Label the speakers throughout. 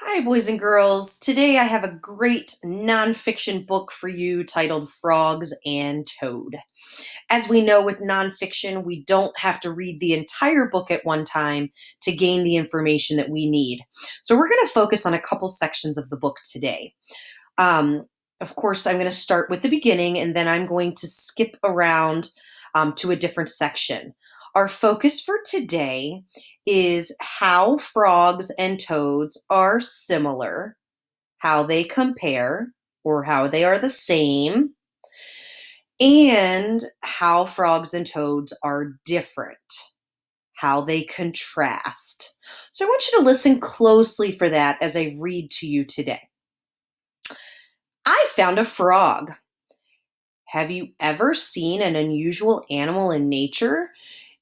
Speaker 1: Hi, boys and girls. Today I have a great nonfiction book for you titled Frogs and Toad. As we know with nonfiction, we don't have to read the entire book at one time to gain the information that we need. So we're going to focus on a couple sections of the book today. Um, of course, I'm going to start with the beginning and then I'm going to skip around to a different section. Our focus for today is how frogs and toads are similar, how they compare, or how they are the same, and how frogs and toads are different, how they contrast. So I want you to listen closely for that as I read to you today. I found a frog. Have you ever seen an unusual animal in nature?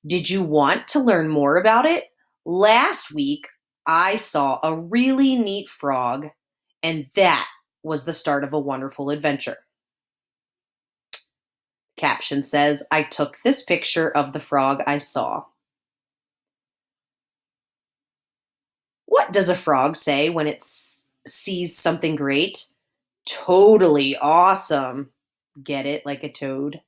Speaker 1: Did you want to learn more about it? Last week, I saw a really neat frog, and that was the start of a wonderful adventure. Caption says, I took this picture of the frog I saw. What does a frog say when it sees something great? Totally awesome. Get it, like a toad?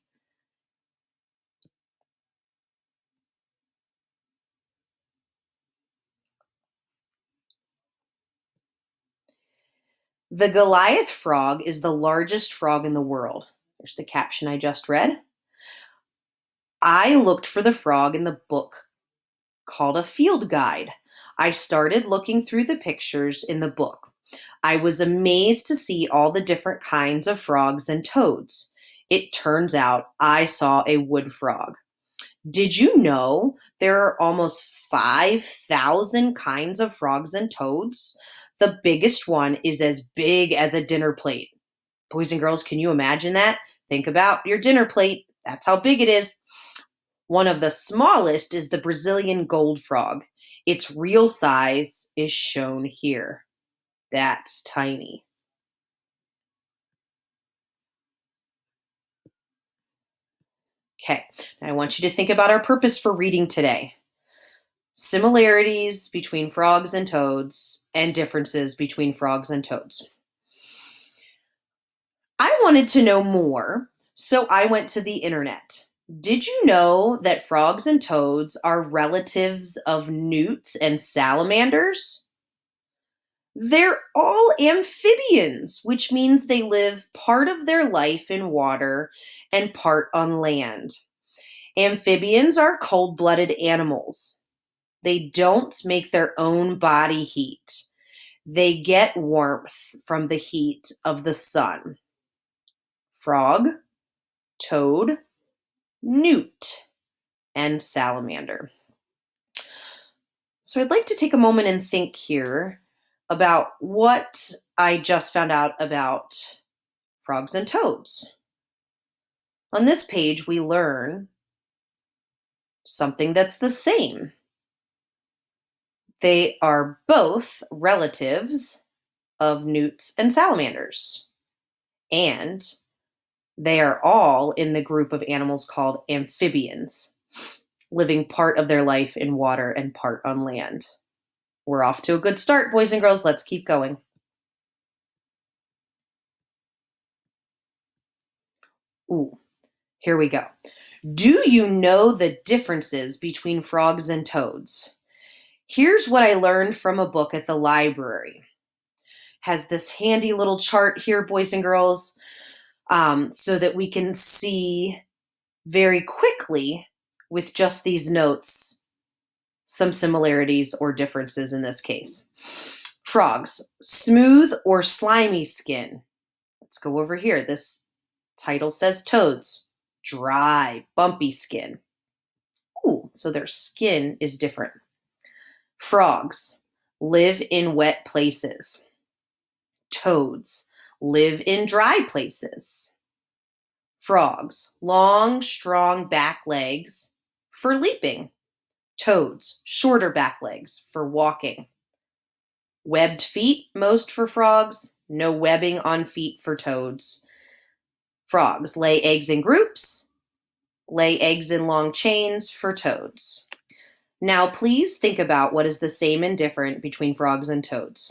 Speaker 1: The Goliath frog is the largest frog in the world. There's the caption I just read. I looked for the frog in the book called a field guide. I started looking through the pictures in the book. I was amazed to see all the different kinds of frogs and toads. It turns out I saw a wood frog. Did you know there are almost 5,000 kinds of frogs and toads? The biggest one is as big as a dinner plate. Boys and girls, can you imagine that? Think about your dinner plate. That's how big it is. One of the smallest is the Brazilian gold frog. Its real size is shown here. That's tiny. Okay, now I want you to think about our purpose for reading today. Similarities between frogs and toads and differences between frogs and toads. I wanted to know more, so I went to the internet. Did you know that frogs and toads are relatives of newts and salamanders? They're all amphibians, which means they live part of their life in water and part on land. Amphibians are cold blooded animals. They don't make their own body heat, they get warmth from the heat of the sun. Frog, toad, newt, and salamander. So I'd like to take a moment and think here about what I just found out about frogs and toads. On this page, we learn something that's the same. They are both relatives of newts and salamanders, and they are all in the group of animals called amphibians, living part of their life in water and part on land. We're off to a good start, boys and girls. Let's keep going. Ooh, here we go. Do you know the differences between frogs and toads? Here's what I learned from a book at the library. Has this handy little chart here, boys and girls, so that we can see very quickly with just these notes some similarities or differences in this case. Frogs, smooth or slimy skin. Let's go over here. This title says toads, dry, bumpy skin. Ooh, so their skin is different. Frogs live in wet places. Toads live in dry places. Frogs, long, strong back legs for leaping. Toads, shorter back legs for walking. Webbed feet, most for frogs. No webbing on feet for toads. Frogs lay eggs in groups. Lay eggs in long chains for toads. Now, please think about what is the same and different between frogs and toads.